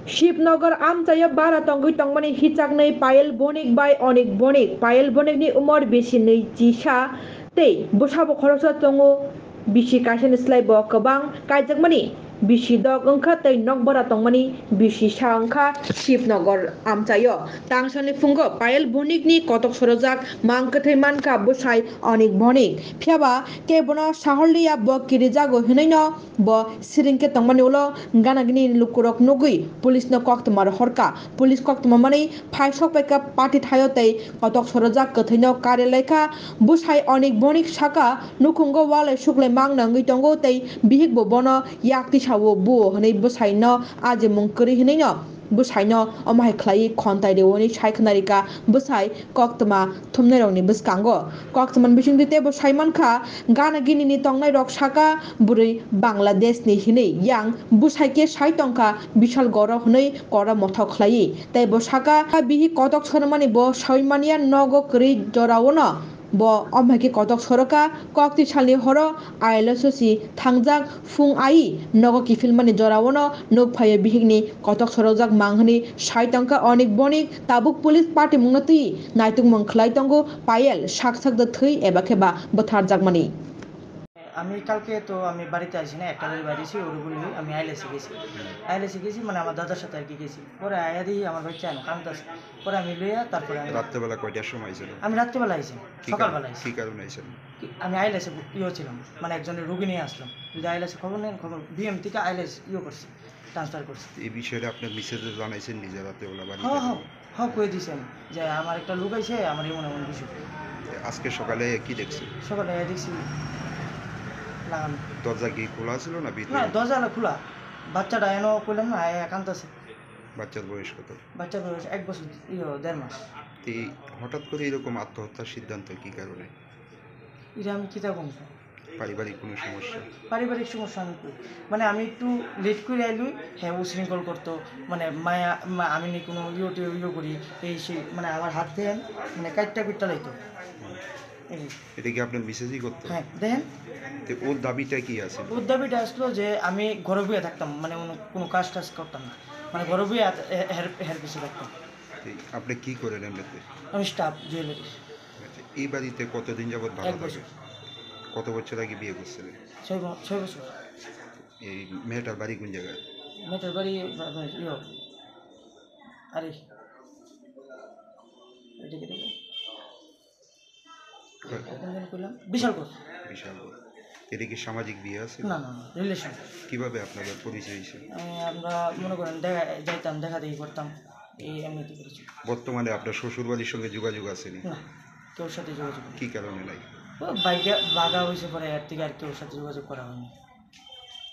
शिवनगर आमचाया बारा तंगै तंगमानि हिचागनै पायल बनिक बाय अनिक बनिक पायल बनिकनि उमर बेसि नैजिसा तै बुसाबो खरसा तंगो बिसि काइसन स्लाइबो गोबां काइजाकमानि बिसि दग अंखा तै नकबरा तंगमानि बिसि सा अंखा शिवनगर आमचायो तांसानि फुंगो पायल बनिकनि कटक सरजाक मांकथै मानका बुसाय अनिक बनिक फियाबा केबनो साहरलिया ब किरिजागो हिनैनो ब सिरिंके तंगमानि उलो गानागिनि लुकुरक नुगै पुलिस न कक्तमार हरका पुलिस कक्तमामानि फाइसक पैका पार्टी थायो तै कटक सरजाक कथैनो कार्यालयका बुसाय अनिक बनिक साका नुखुंगो वाले सुक्ले मांग नंगै तंगो तै बिहिक बो बनो याक्ति सावो बुओ हनै बुसाय न आजे मुंकरि हिनैनो बुसायनो अमाय खलाई खन्ताय रेवनि सायखनारिका बुसाय कक्तमा थुमनायरंनि बुसकांगो कक्तमान बिसिंदिते बुसाय मानखा गानागिनि तंनाय रक साका बुरै बांलादेशनि हिनै यां बुसायके सायतंका बिशाल गर हनै करा मथाव खलाई तै बो साका बिहि कटक सरमानि बो सैमानिया नगो करि जरावनो ब अमहायके कटक सरका कक्ति सालनि हर आयलससि थांजाक फुं आई नगो किफिलमानि जरावनो नुकफायो बिहिगनि कटक सरजाक मांगहनि सायतंका अनिक बनिक ताबुक पुलिस पार्टी मुंगनति नायतुक मंखलाई तंगो पायल साक साक द थै एबा खेबा बथारजाकमानि আমি কালকে তো আমি বাড়িতে আসি না একটা বাড়ি বাড়িছি ওরগুলি আমি আইলেসে গেছি মানে আমার দাদার সাথে আর কি গেছি পরে আয়া দিই আমার বাচ্চা আনো কামতাছে পরে আমি লইয়া তারপরে আমি রাত্রেবেলা কয়টার সময় ছিল? আমি রাত্রেবেলা আইছি সকালবেলা আইছি। কি কারণে আইছেন? আমি আইলেসে ছিলাম মানে একজনের রুগী নিয়ে আসলাম যদি আইলেসে খবর নেন খবর বিএম থেকে আইলেস করছি ট্রান্সফার করছি। এই বিষয়ে আপনার মিসেজে জানাইছেন নিজে রাত্রেবেলা বাড়িতে? হ্যাঁ কয়ে দিয়েছেন যে আমার একটা লোক আইছে আমার এমন এমন বিষয়। আজকে সকালে কি দেখছেন? সকালে দেখছি লাগানো দরজা কি খোলা ছিল না ভিতরে? না দরজা খোলা বাচ্চাটা এনো কইলাম না একান্ত আছে। বাচ্চার বয়স কত? বাচ্চার বয়স 1 বছর 1.5 মাস। এই হঠাৎ করে এরকম আত্মহত্যার সিদ্ধান্ত কি কারণে? এটা আমি কী থাকুন পারিবারিক কোনো সমস্যা? পারিবারিক সমস্যা আমি মানে আমি একটু লেট করে আইলুই হ্যাঁ উশৃঙ্খল করতো মানে মায়া আমি নি কোনো করি এই সেই মানে আমার হাত দেন মানে কাইটটা পিটটা লাইতো। এটা কি আপনার মিসেজই করতো? হ্যাঁ দেখেন ওর দাবিটা কি আছে? ওর দাবিটা আসলো যে আমি ঘরে বইয়ে থাকতাম মানে কোনো কাজ টাজ করতাম না মানে ঘরে বইয়ে হের পিছিয়ে থাকতাম। আপনি কি করেন এমনিতে? আমি স্টাফ জুয়েলারি। এই বাড়িতে কতদিন যাবত ভাড়া 1 বছর। থাকে? কত বছর আগে বিয়ে করছিলেন? 6 বছর। এই মেয়েটার বাড়ি কোন জায়গায়? মেয়েটার বাড়ি আরে বিশালপুর। এটা কি সামাজিক বিয়ে আছে? না রিলেশন। কিভাবে আপনাদের পরিচয় হয়েছে? আমরা মনে করেন যাইতাম দেখা দেখি করতাম এই এমনিতে করেছি। বর্তমানে আপনার শ্বশুর বাড়ির সঙ্গে যোগাযোগ আছে না কেউর সাথে যোগাযোগ কি কারণে নাই? বাইকে বাগা হয়েছে পরে এর থেকে আর কেউর সাথে যোগাযোগ করা হয়নি।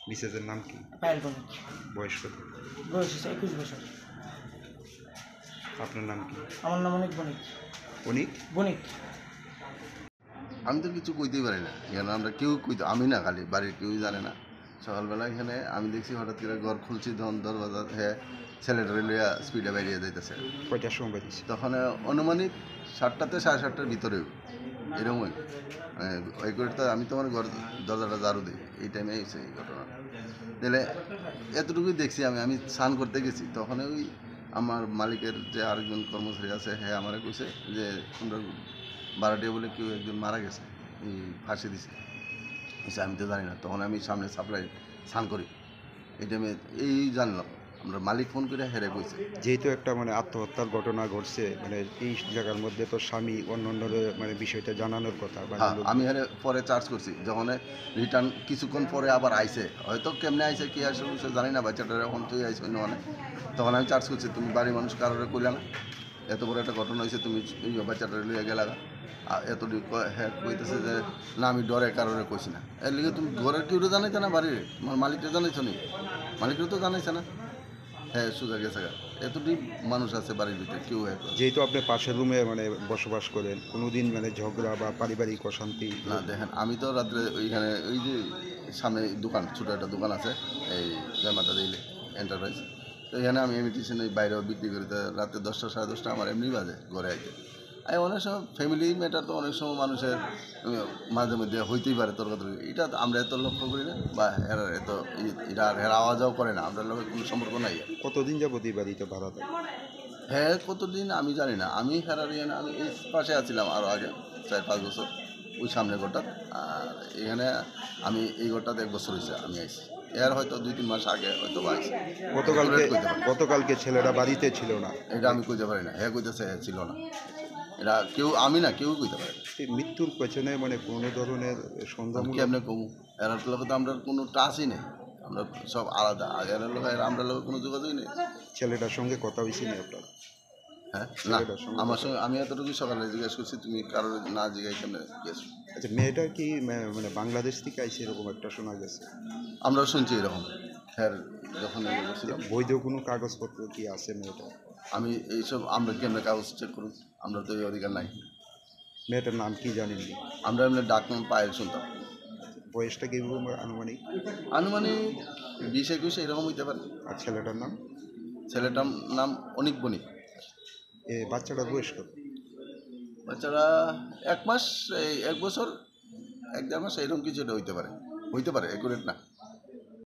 মিসেসের নাম কি? পায়েল বণিক। বয়স কত? বয়স 21 বছর। আপনার নাম কি? আমার নাম অনিক বণিক। বণিক? আমি তো কিছু কইতেই পারি না এখানে আমরা কেউ কইতে আমি না খালি বাড়ির কেউই জানে না। সকালবেলা এখানে আমি দেখছি হঠাৎ করে ঘর খুলছি দরজা হ্যাঁ ছেলেটা লইয়া স্পিডে বেরিয়ে যাইতেছে। কয়টার সময় বেরিয়েছে? তখন অনুমানিক 7টাতে 7:30টার ভিতরে এরকমই ওই করে তো আমি তোমার ঘর দরজাটা ঝাড়ু দিই এই টাইমে এসে এই ঘটনা দিলে এতটুকুই দেখছি। আমি স্নান করতে গেছি তখন ওই আমার মালিকের যে আরেকজন কর্মচারী আছে হ্যাঁ আমারে কইছে যে তোমরা ভাড়াটিয়া বলে কেউ একজন মারা গেছে এই ফাঁসি দিছে। আমি তো জানি না তখন আমি সামনে সাপ্লাই স্নান করি এই টাইমে এই জানলাম আমরা মালিক ফোন করে হেরে কইছে। যেহেতু একটা মানে আত্মহত্যার ঘটনা ঘটছে মানে এই জায়গার মধ্যে তো স্বামী অন্য মানে বিষয়টা জানানোর কথা। আমি হেরে পরে চার্জ করছি যখন রিটার্ন কিছুক্ষণ পরে আবার আইসে হয়তো কেমনে আইসে কি আসে জানি না বাচ্চাটার এখন তুই আইসে অন্য মানে তখন আমি চার্জ করছি তুমি বাড়ির মানুষ কারোরে কইলা না এত বড় একটা ঘটনা হয়েছে তুমি বাচ্চাটা লইয়া গেলা এতটুকু হ্যাঁ কইতেছে যে না আমি ডরে কারোরে কইছি না এর লিগে তুমি ঘরের কেউ জানাইছে না বাড়ির তোমার মালিকটা জানাইছো নি? মালিকটা তো জানাইছে না হ্যাঁ সোজা গেছে এতটি মানুষ আছে বাড়ির ভিতরে কেউ যেহেতু আপনি পাশের রুমে মানে বসবাস করেন কোনোদিন মানে ঝগড়া বা পারিবারিক অশান্তি? না দেখেন আমি তো রাত্রে ওইখানে ওই যে সামনে দোকান ছোটো একটা দোকান আছে এই জয়মাতা দিলে এন্টারপ্রাইজ তো এখানে আমি এমনিটিশন ওই বাইরেও বিক্রি করি তো রাতে 10টা 10:30 আমার এমনি বাজে ঘরে আইতে আর অনেক সময় ফ্যামিলি ম্যাটার তো অনেক সময় মানুষের মাঝে মধ্যে হইতেই পারে তর্কাতর্কি, এটা তো আমরা এত লক্ষ্য করি না, বা এরা এত এটা হেরা আওয়াজাও করে না, আমরা লোকের কোনো সম্পর্ক নাই। কতদিন যাবত এই বাড়িতে ভাড়া থাকে? হ্যাঁ কতদিন আমি জানি না, আমি হেরার ইয়ে না, আমি এই পাশে আছিলাম আরও আগে 4-5 বছর ওই সামনে ঘরটা, আর এখানে আমি এই ঘরটাতে 1 বছর হয়েছে আমি আইছি, এর হয়তো 2-3 মাস আগে হয়তো আইছি। গতকালকে ছেলেরা বাড়িতে ছিল না, এটা আমি কইতে পারি না, হ্যাঁ কইতেছে হ্যাঁ ছিল না, এটা কেউ আমি না কেউ কইতে পারে না। এই মৃত্যুর পেছনে মানে কোনো ধরনের সন্দেহ কি আপনি কমু এরার লোক তো আমরা কোনো টাচই নেই, আমরা সব আলাদা, আর এরার লোক আমরা লোকের কোনো যোগাযোগই নেই। ছেলেটার সঙ্গে কথা হয়েছে না আপনার? হ্যাঁ না, ছেলেটার সঙ্গে আমার সঙ্গে আমি এতটুকু সকালে জিজ্ঞেস করছি, তুমি কারোর না জিজ্ঞাসা কেমন গেছো? আচ্ছা, মেয়েটা কি মানে বাংলাদেশ থেকে আইছে এরকম একটা শোনা গেছে? আমরাও শুনছি এরকম। হ্যাঁ যখন ছিলাম বৈধ কোনো কাগজপত্র কি আছে মেয়েটা? আমি এইসব আমরা কেমন কাগজ চেক করুন, আমরা তো এই অধিকার নাই। মেয়েটার নাম কি জানেননি? আমরা এমনি ডাক নাম পায়েল শুনতাম। বয়সটা কি আনুমানিক? আনুমানিক 20-21 এরকম হইতে পারে। আর ছেলেটার নাম? ছেলেটার নাম অনিক বণিক। বাচ্চাটার বয়স কত? বাচ্চারা 1 মাস, 1 বছর 1-1.5 মাস এরকম কিছু এটা হইতে পারে, অ্যাকুরেট না।